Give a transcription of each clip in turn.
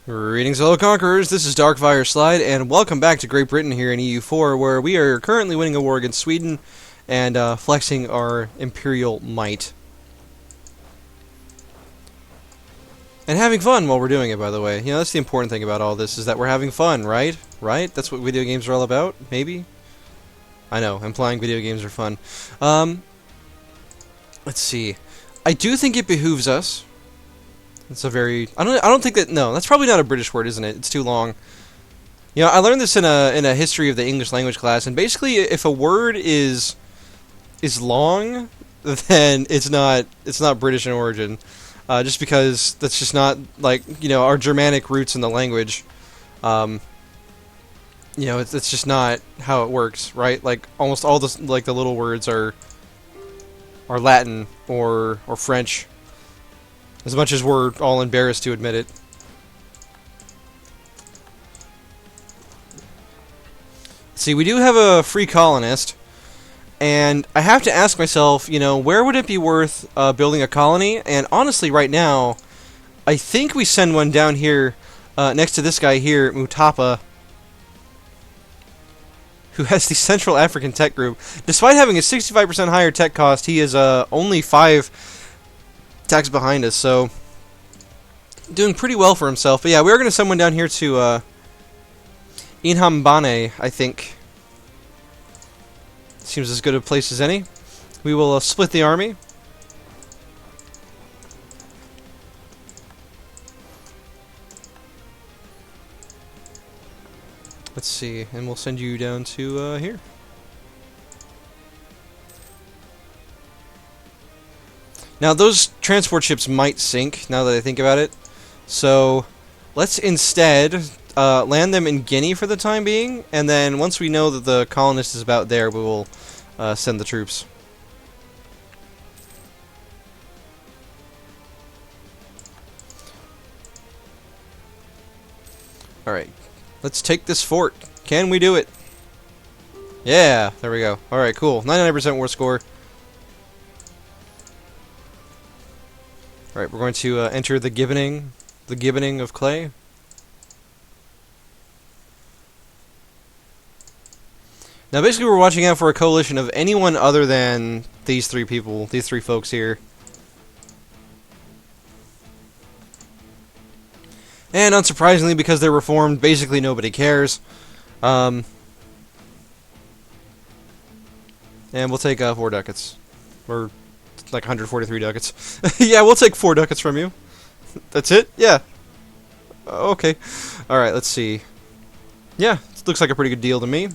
Greetings, fellow conquerors. This is Darkfireslide, and welcome back to Great Britain here in EU4, where we are currently winning a war against Sweden and flexing our imperial might. And having fun while we're doing it, by the way. You know, that's the important thing about all this, is that we're having fun, right? Right? That's what video games are all about, maybe? I know, implying video games are fun. Let's see. I do think it behooves us. It's a very... I don't think that... No, that's probably not a British word, isn't it? It's too long. You know, I learned this in a history of the English language class, and basically, if a word is long, then it's not British in origin. Just because that's just not, like, you know, our Germanic roots in the language. You know, it's just not how it works, right? Like, almost all the, like, the little words are Latin or French. As much as we're all embarrassed to admit it. See, we do have a free colonist, and I have to ask myself, you know, where would it be worth building a colony? And honestly, right now, I think we send one down here next to this guy here, Mutapa, who has the Central African Tech Group. Despite having a 65% higher tech cost, he is only 5 tax behind us, so doing pretty well for himself. But yeah, we're going to send one down here to Inhambane, I think. Seems as good a place as any. We will split the army. Let's see, and we'll send you down to here. Now, those transport ships might sink, now that I think about it. So, let's instead land them in Guinea for the time being, and then once we know that the colonist is about there, we will send the troops. Alright, let's take this fort. Can we do it? Yeah, there we go. Alright, cool. 99% war score. Alright, we're going to enter the gibboning of clay. Now basically we're watching out for a coalition of anyone other than these three people, these three folks here. And unsurprisingly, because they're reformed, basically nobody cares. And we'll take 4 ducats. Or like 143 ducats. Yeah, we'll take 4 ducats from you. That's it? Yeah. Okay. Alright, let's see. Yeah, looks like a pretty good deal to me.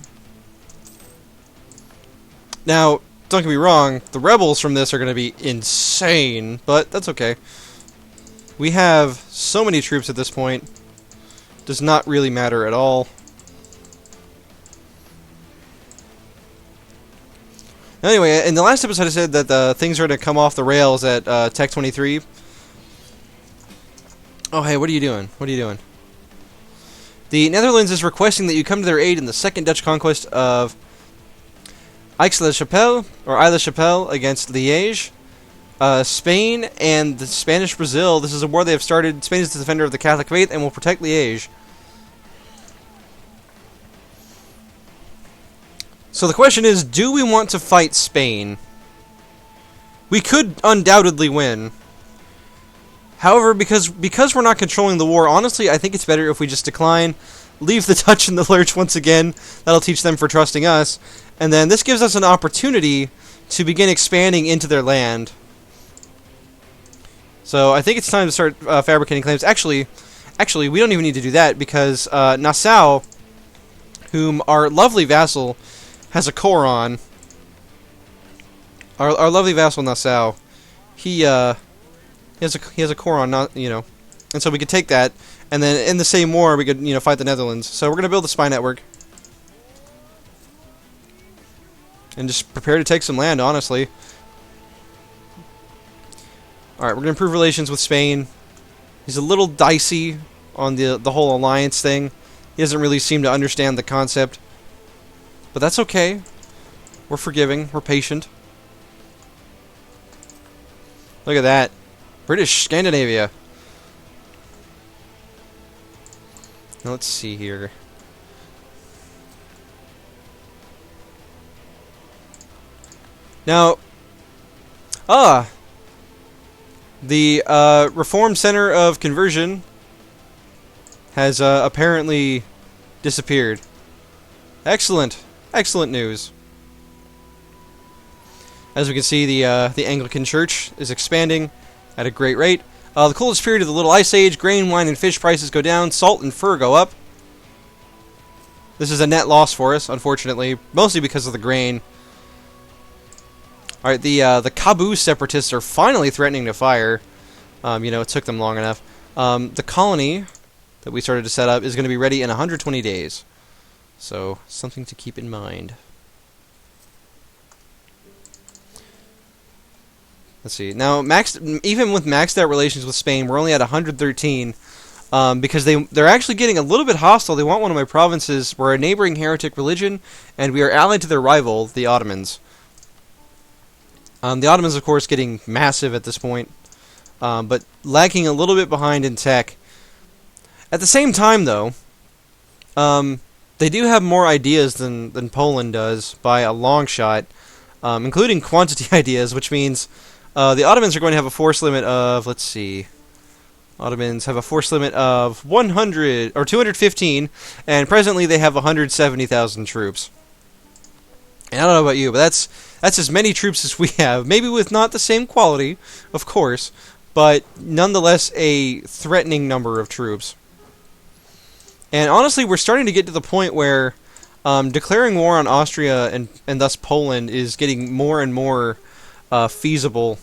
Now, don't get me wrong, the rebels from this are going to be insane, but that's okay. We have so many troops at this point. Does not really matter at all. Anyway, in the last episode I said that things are going to come off the rails at Tech 23. Oh, hey, what are you doing? What are you doing? The Netherlands is requesting that you come to their aid in the second Dutch conquest of Aix-la-Chapelle, against Liège. Spain and the Spanish Brazil. This is a war they have started. Spain is the defender of the Catholic faith and will protect Liège. So the question is, do we want to fight Spain? We could undoubtedly win. However, because we're not controlling the war, honestly, I think it's better if we just decline, leave the Dutch in the lurch once again. That'll teach them for trusting us. And then this gives us an opportunity to begin expanding into their land. So I think it's time to start fabricating claims. Actually, we don't even need to do that, because Nassau, whom our lovely vassal has a core on. Our lovely vassal Nassau, he has a core on, you know, and so we could take that, and then in the same war we could, you know, fight the Netherlands. So we're gonna build a spy network and just prepare to take some land. Honestly, all right, we're gonna improve relations with Spain. He's a little dicey on the whole alliance thing. He doesn't really seem to understand the concept. But that's okay. We're forgiving. We're patient. Look at that. British Scandinavia. Now let's see here. Now, the Reform Center of Conversion has apparently disappeared. Excellent, excellent news. As we can see, the Anglican Church is expanding at a great rate. The coldest period of the Little Ice Age, grain, wine, and fish prices go down, salt and fur go up. This is a net loss for us, unfortunately, mostly because of the grain. Alright, the Kabu separatists are finally threatening to fire. You know, it took them long enough. The colony that we started to set up is going to be ready in 120 days. So, something to keep in mind. Let's see. Now, even with maxed out relations with Spain, we're only at 113. Because they're actually getting a little bit hostile. They want one of my provinces. We're a neighboring heretic religion, and we are allied to their rival, the Ottomans. The Ottomans, of course, getting massive at this point, but lagging a little bit behind in tech. At the same time, though, they do have more ideas than Poland does by a long shot, including quantity ideas, which means the Ottomans are going to have a force limit of, let's see, Ottomans have a force limit of 100 or 215, and presently they have 170,000 troops. And I don't know about you, but that's as many troops as we have. Maybe with not the same quality, of course, but nonetheless a threatening number of troops. And honestly, we're starting to get to the point where declaring war on Austria and thus Poland is getting more and more feasible.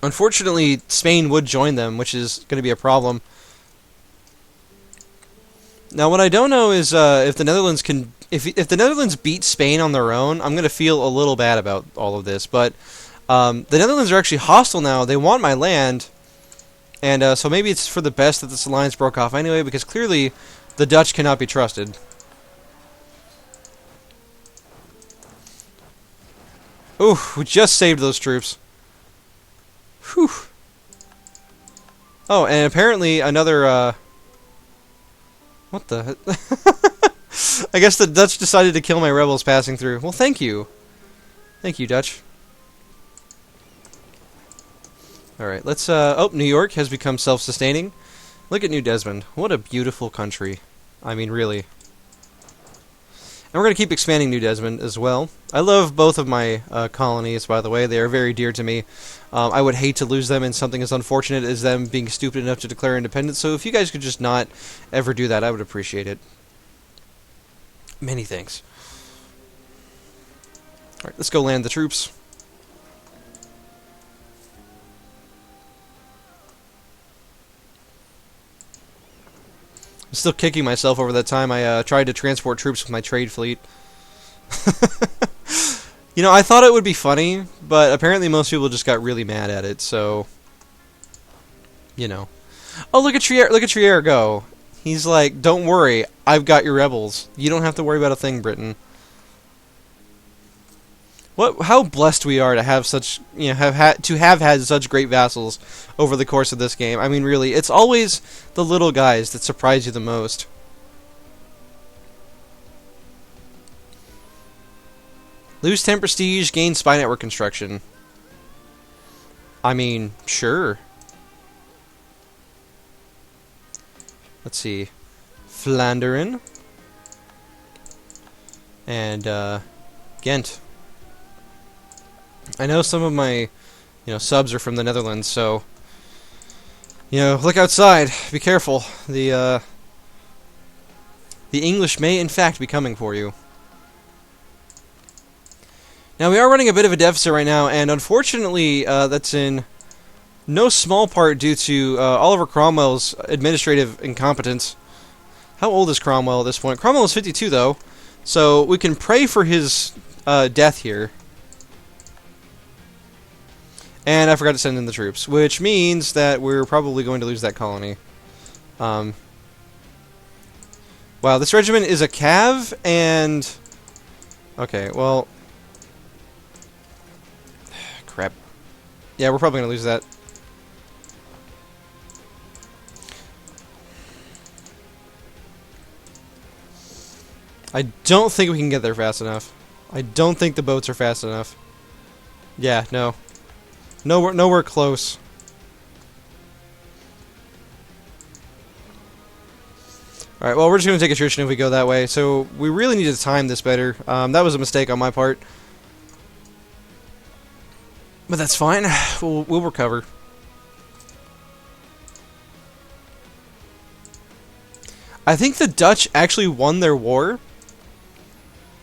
Unfortunately, Spain would join them, which is going to be a problem. Now, what I don't know is if the Netherlands can, if the Netherlands beat Spain on their own, I'm going to feel a little bad about all of this. But the Netherlands are actually hostile now. They want my land, and so maybe it's for the best that this alliance broke off anyway, because clearly the Dutch cannot be trusted. Ooh, we just saved those troops. Whew. Oh, and apparently another, what the? I guess the Dutch decided to kill my rebels passing through. Well, thank you. Thank you, Dutch. Alright, let's, oh, New York has become self-sustaining. Look at New Desmond. What a beautiful country. I mean, really. And we're going to keep expanding New Desmond as well. I love both of my colonies, by the way. They are very dear to me. I would hate to lose them in something as unfortunate as them being stupid enough to declare independence. So if you guys could just not ever do that, I would appreciate it. Many thanks. Alright, let's go land the troops. I'm still kicking myself over that time I tried to transport troops with my trade fleet. You know, I thought it would be funny, but apparently most people just got really mad at it, so... You know. Oh, look at Trier go. He's like, don't worry, I've got your rebels. You don't have to worry about a thing, Britain. How blessed we are to have such, you know, have had such great vassals over the course of this game. I mean, really, it's always the little guys that surprise you the most. Lose 10 prestige, gain spy network construction. I mean, sure. Let's see. Flandern. And, Ghent. I know some of my, subs are from the Netherlands, so, look outside. Be careful. The English may, in fact, be coming for you. Now, we are running a bit of a deficit right now, and unfortunately, that's in no small part due to Oliver Cromwell's administrative incompetence. How old is Cromwell at this point? Cromwell is 52, though, so we can pray for his death here. And I forgot to send in the troops, which means that we're probably going to lose that colony. Wow, this regiment is a cav, and... Okay, well... Crap. Yeah, we're probably going to lose that. I don't think we can get there fast enough. I don't think the boats are fast enough. Yeah, no. Nowhere close. Alright, well, we're just going to take attrition if we go that way. So, we really need to time this better. That was a mistake on my part. But that's fine. We'll recover. I think the Dutch actually won their war,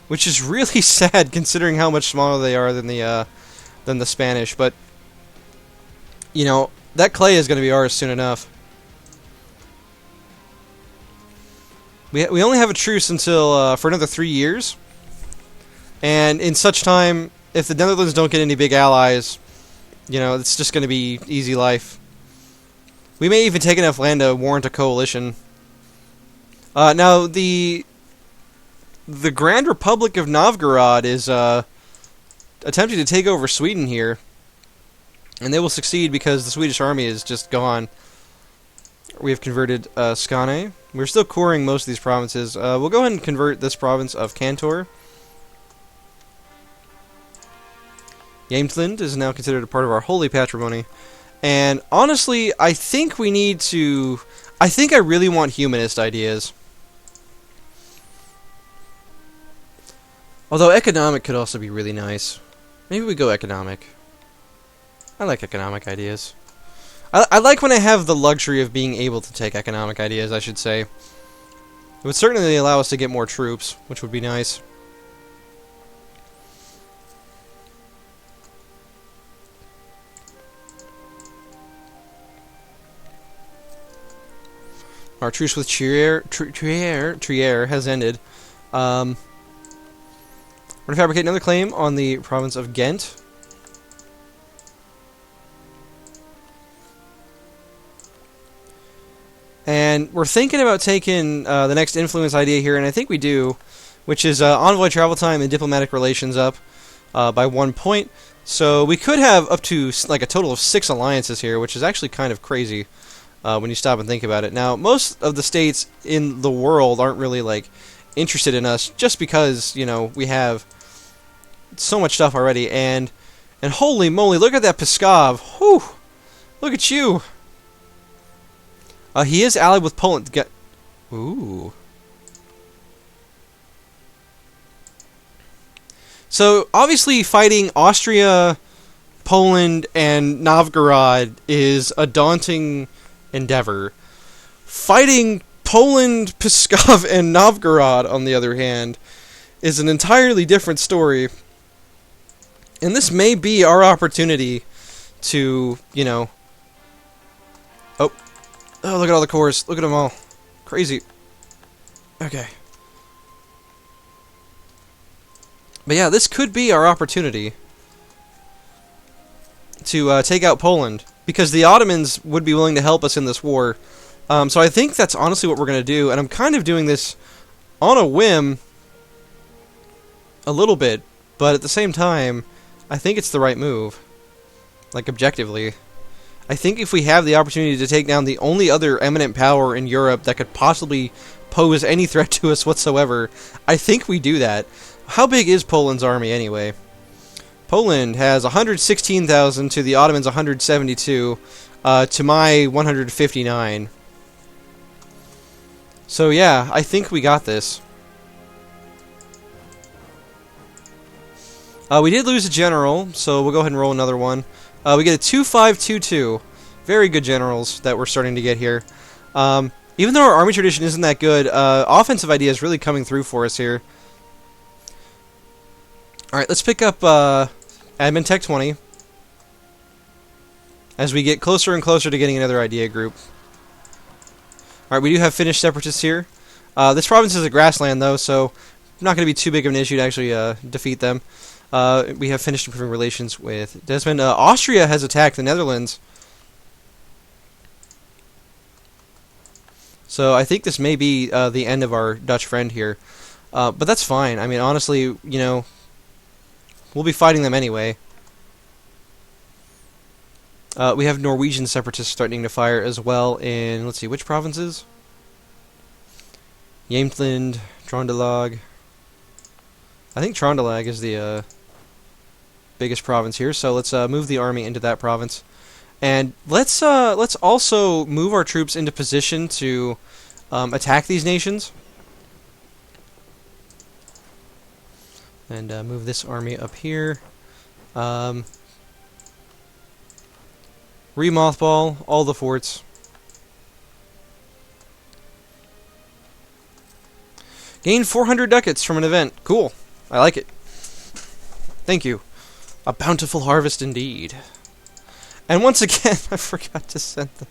which is really sad considering how much smaller they are than the Spanish. But you know, that clay is going to be ours soon enough. We only have a truce until for another 3 years, and in such time, if the Netherlands don't get any big allies, you know, it's just going to be easy life. We may even take enough land to warrant a coalition. Now, the Grand Republic of Novgorod is attempting to take over Sweden here, and they will succeed because the Swedish army is just gone. We have converted Skane. We're still coring most of these provinces. We'll go ahead and convert this province of Kantor. Yamtland is now considered a part of our holy patrimony. And honestly, I think we need to... I think I really want humanist ideas. Although economic could also be really nice. Maybe we go economic. I like economic ideas. I like when I have the luxury of being able to take economic ideas, I should say. It would certainly allow us to get more troops, which would be nice. Our truce with Trier has ended. We're going to fabricate another claim on the province of Ghent. And we're thinking about taking the next influence idea here, and I think we do, which is envoy travel time and diplomatic relations up by 1 point. So we could have up to like a total of 6 alliances here, which is actually kind of crazy when you stop and think about it. Now, most of the states in the world aren't really like interested in us, just because, you know, we have so much stuff already. And holy moly, look at that Pskov! Whew! Look at you! He is allied with Poland. Ooh. So, obviously, fighting Austria, Poland, and Novgorod is a daunting endeavor. Fighting Poland, Pskov, and Novgorod, on the other hand, is an entirely different story. And this may be our opportunity to, you know... Oh, look at all the cores. Look at them all. Crazy. Okay. But yeah, this could be our opportunity to take out Poland, because the Ottomans would be willing to help us in this war. So I think that's honestly what we're going to do, and I'm kind of doing this on a whim a little bit, but at the same time, I think it's the right move. Like, objectively. I think if we have the opportunity to take down the only other eminent power in Europe that could possibly pose any threat to us whatsoever, I think we do that. How big is Poland's army anyway? Poland has 116,000 to the Ottomans 172, to my 159. So yeah, I think we got this. We did lose a general, so we'll go ahead and roll another one. We get a 2-5-2-2. Very good generals that we're starting to get here. Even though our army tradition isn't that good, offensive ideas really coming through for us here. Alright, let's pick up Admin Tech 20. As we get closer and closer to getting another idea group. Alright, we do have Finnish separatists here. This province is a grassland, though, so not going to be too big of an issue to actually defeat them. We have finished improving relations with Desmond. Austria has attacked the Netherlands. So I think this may be the end of our Dutch friend here. But that's fine. I mean, honestly, you know, we'll be fighting them anyway. We have Norwegian separatists threatening to fire as well in, let's see, which provinces? Yamtland, Trondelag. I think Trondelag is the biggest province here, so let's move the army into that province. And let's also move our troops into position to attack these nations. And move this army up here. Remothball all the forts. Gain 400 ducats from an event. Cool. I like it. Thank you. A bountiful harvest indeed. And once again, I forgot to send them.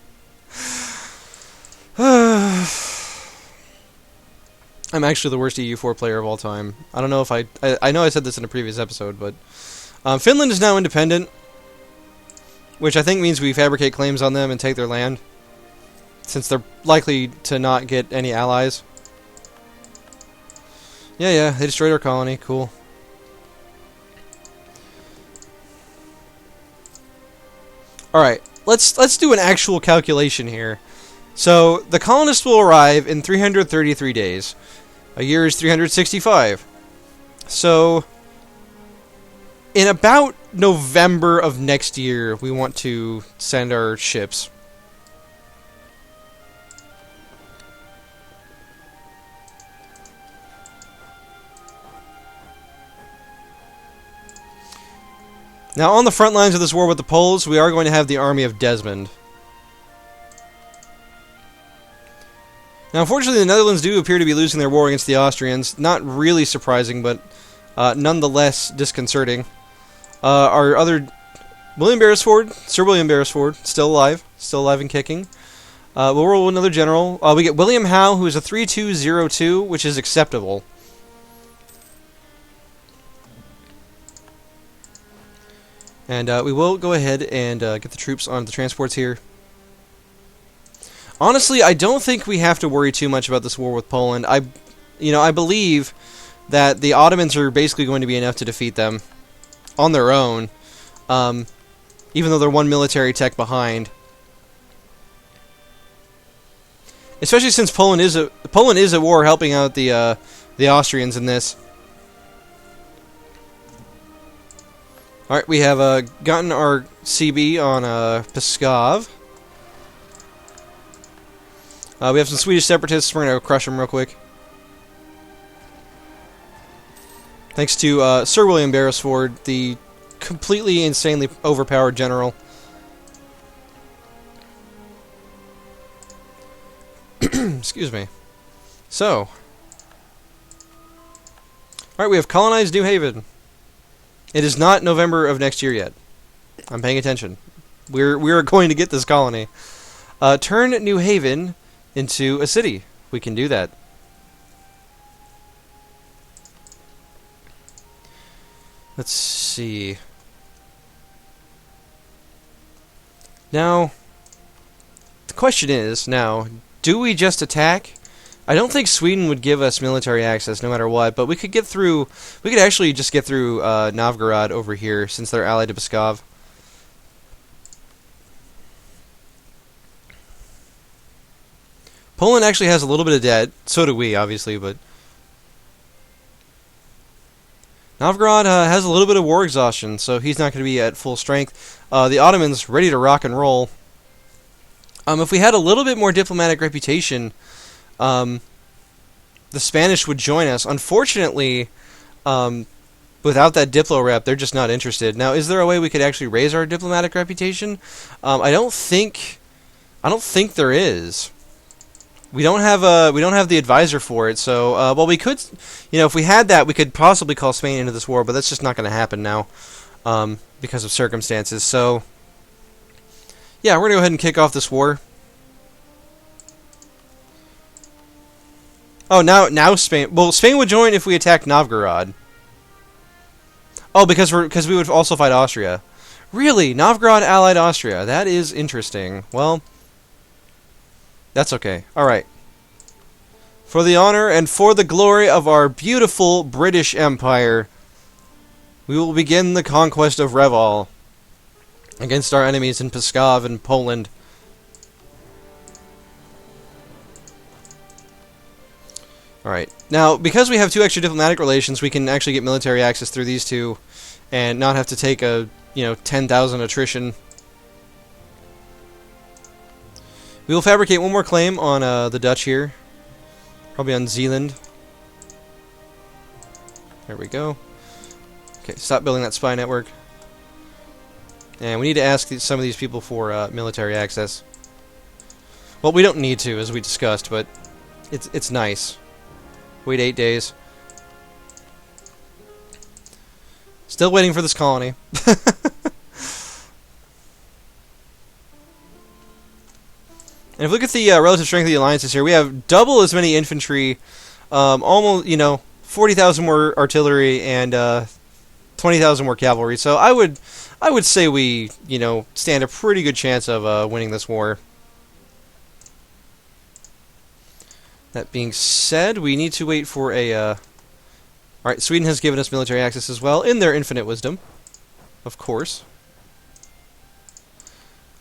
I'm actually the worst EU4 player of all time. I don't know if I know I said this in a previous episode, but Finland is now independent, which I think means we fabricate claims on them and take their land, since they're likely to not get any allies. Yeah, they destroyed our colony. Cool. Alright, let's do an actual calculation here. So, the colonists will arrive in 333 days. A year is 365. So, in about November of next year, we want to send our ships. Now, on the front lines of this war with the Poles, we are going to have the army of Desmond. Now, unfortunately, the Netherlands do appear to be losing their war against the Austrians. Not really surprising, but nonetheless disconcerting. Our other... Sir William Beresford, still alive and kicking. We'll roll another general. We get William Howe, who is a 3202, which is acceptable. And we will go ahead and get the troops on the transports here. Honestly, I don't think we have to worry too much about this war with Poland. I believe that the Ottomans are basically going to be enough to defeat them on their own, even though they're one military tech behind. Especially since Poland is at war, helping out the Austrians in this. Alright, we have gotten our CB on Pskov. We have some Swedish separatists. We're going to crush them real quick. Thanks to Sir William Beresford, the completely insanely overpowered general. Excuse me. So. Alright, we have colonized New Haven. It is not November of next year yet. I'm paying attention. We're going to get this colony. Turn New Haven into a city. We can do that. Let's see. Now, the question is, now, do we just attack? I don't think Sweden would give us military access no matter what, but we could get through... We could actually just get through Novgorod over here, since they're allied to Pskov. Poland actually has a little bit of debt. So do we, obviously, but... Novgorod has a little bit of war exhaustion, so he's not going to be at full strength. The Ottomans ready to rock and roll. If we had a little bit more diplomatic reputation... the Spanish would join us. Unfortunately, without that Diplo rep, they're just not interested. Now, is there a way we could actually raise our diplomatic reputation? I don't think there is. We don't have the advisor for it. So, well, we could, if we had that, we could possibly call Spain into this war, but that's just not going to happen now, because of circumstances. So, yeah, we're gonna go ahead and kick off this war. Oh, now Spain... Well, Spain would join if we attacked Novgorod. Oh, because we would also fight Austria. Really? Novgorod allied Austria. That is interesting. Well, that's okay. Alright. For the honor and for the glory of our beautiful British Empire, we will begin the conquest of Reval against our enemies in Pskov and Poland. Alright. Now, because we have 2 extra diplomatic relations, we can actually get military access through these 2 and not have to take a, 10,000 attrition. We will fabricate 1 more claim on the Dutch here. Probably on Zealand. There we go. Okay, stop building that spy network. And we need to ask some of these people for military access. Well, we don't need to, as we discussed, but it's nice. Wait 8 days. Still waiting for this colony. And if we look at the relative strength of the alliances here, we have double as many infantry, almost, 40,000 more artillery, and 20,000 more cavalry. So I would say we, stand a pretty good chance of winning this war. That being said, we need to wait for a... Alright, Sweden has given us military access as well, in their infinite wisdom. Of course.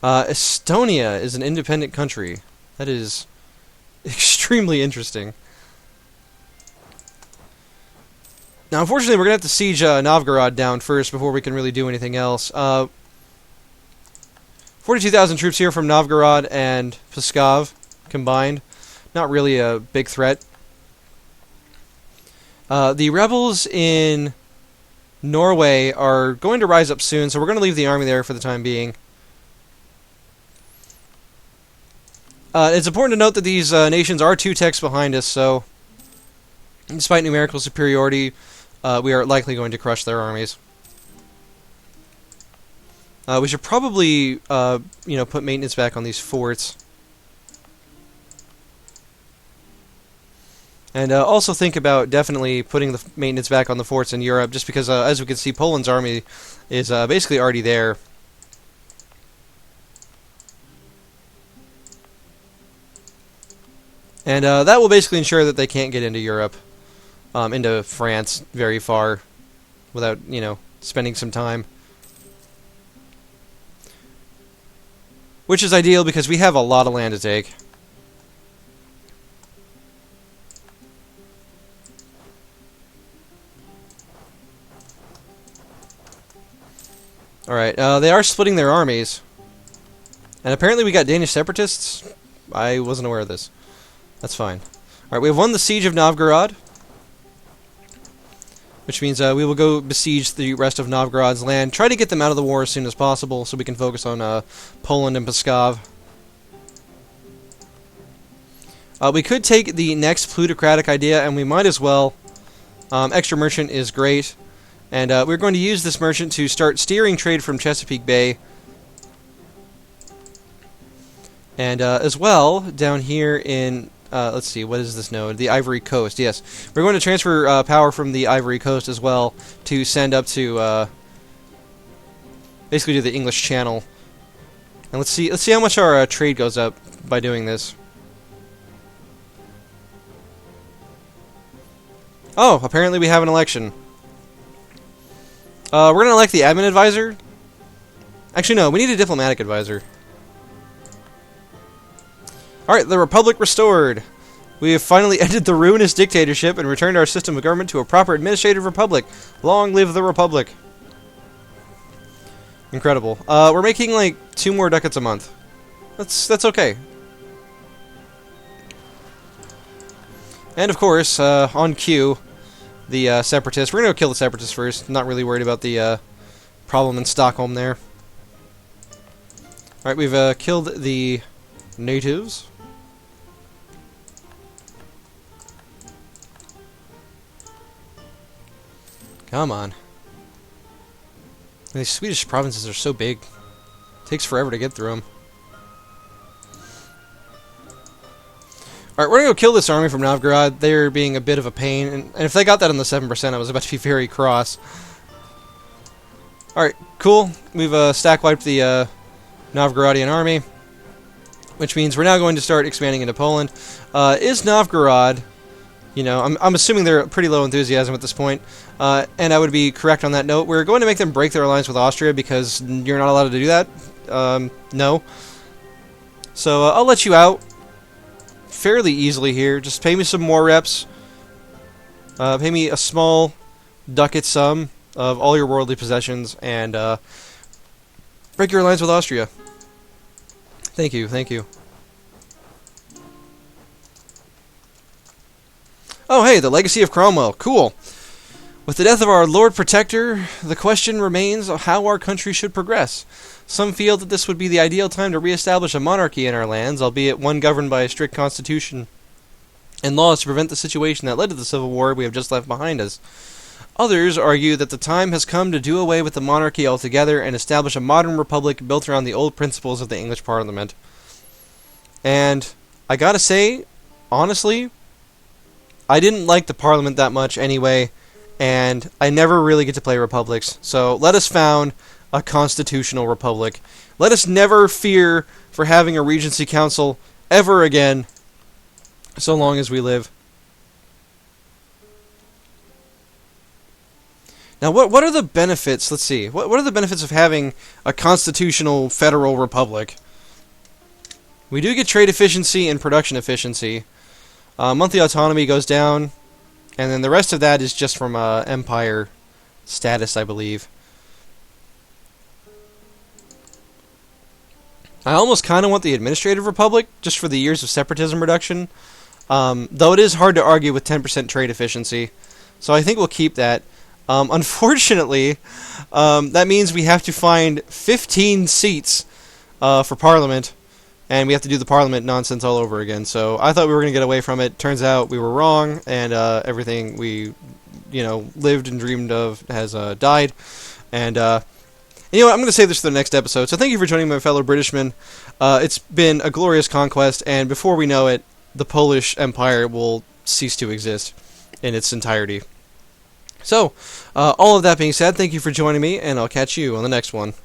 Estonia is an independent country. That is extremely interesting. Now, unfortunately, we're going to have to siege Novgorod down first before we can really do anything else. 42,000 troops here from Novgorod and Pskov combined. Not really a big threat. The rebels in Norway are going to rise up soon, so we're going to leave the army there for the time being. It's important to note that these nations are 2 techs behind us, so despite numerical superiority, we are likely going to crush their armies. We should probably, put maintenance back on these forts. And also think about definitely putting the maintenance back on the forts in Europe, just because, as we can see, Poland's army is basically already there. And that will basically ensure that they can't get into Europe, into France very far, without, spending some time. Which is ideal because we have a lot of land to take. Alright, they are splitting their armies. And apparently we got Danish separatists. I wasn't aware of this. That's fine. Alright, we have won the siege of Novgorod. Which means we will go besiege the rest of Novgorod's land. Try to get them out of the war as soon as possible so we can focus on Poland and Pskov. We could take the next plutocratic idea, and we might as well. Extra merchant is great. And we're going to use this merchant to start steering trade from Chesapeake Bay. And as well, down here in... let's see, what is this node? The Ivory Coast, yes. We're going to transfer power from the Ivory Coast as well to send up to, basically to the English Channel. And let's see how much our trade goes up by doing this. Oh, apparently we have an election. We're going to elect the admin advisor. Actually, no, we need a diplomatic advisor. Alright, the Republic restored. We have finally ended the ruinous dictatorship and returned our system of government to a proper administrative republic. Long live the Republic. Incredible. We're making like 2 more ducats a month. That's okay. And of course, on cue, the separatists. We're going to go kill the separatists first. Not really worried about the problem in Stockholm there. Alright, we've killed the natives. Come on. These Swedish provinces are so big. It takes forever to get through them. Alright, we're going to go kill this army from Novgorod. They're being a bit of a pain. And if they got that on the 7%, I was about to be very cross. Alright, cool. We've stack wiped the Novgorodian army. Which means we're now going to start expanding into Poland. Is Novgorod... You know, I'm assuming they're pretty low enthusiasm at this point, and I would be correct on that note. We're going to make them break their alliance with Austria because you're not allowed to do that. No. So I'll let you out fairly easily here. Just pay me some more reps, Pay me a small ducat sum of all your worldly possessions, and break your alliance with Austria. Thank you, thank you. Oh, hey, the legacy of Cromwell. Cool. With the death of our Lord Protector, the question remains of how our country should progress. Some feel that this would be the ideal time to re-establish a monarchy in our lands, albeit one governed by a strict constitution and laws to prevent the situation that led to the civil war we have just left behind us. Others argue that the time has come to do away with the monarchy altogether and establish a modern republic built around the old principles of the English Parliament. And I gotta say, honestly, I didn't like the Parliament that much anyway, and I never really get to play republics. So let us found a constitutional republic. Let us never fear for having a Regency Council ever again, so long as we live. Now, what are the benefits? Let's see. What are the benefits of having a constitutional federal republic? We do get trade efficiency and production efficiency. Monthly autonomy goes down, and then the rest of that is just from empire status, I believe. I almost kind of want the administrative republic, just for the years of separatism reduction, though it is hard to argue with 10% trade efficiency, so I think we'll keep that. Unfortunately, that means we have to find 15 seats for Parliament, and we have to do the Parliament nonsense all over again. So I thought we were going to get away from it. Turns out we were wrong, and everything we, lived and dreamed of has died. And you know what? I'm going to save this for the next episode. So thank you for joining my fellow Britishmen. It's been a glorious conquest, and before we know it, the Polish Empire will cease to exist in its entirety. So, all of that being said, thank you for joining me, and I'll catch you on the next one.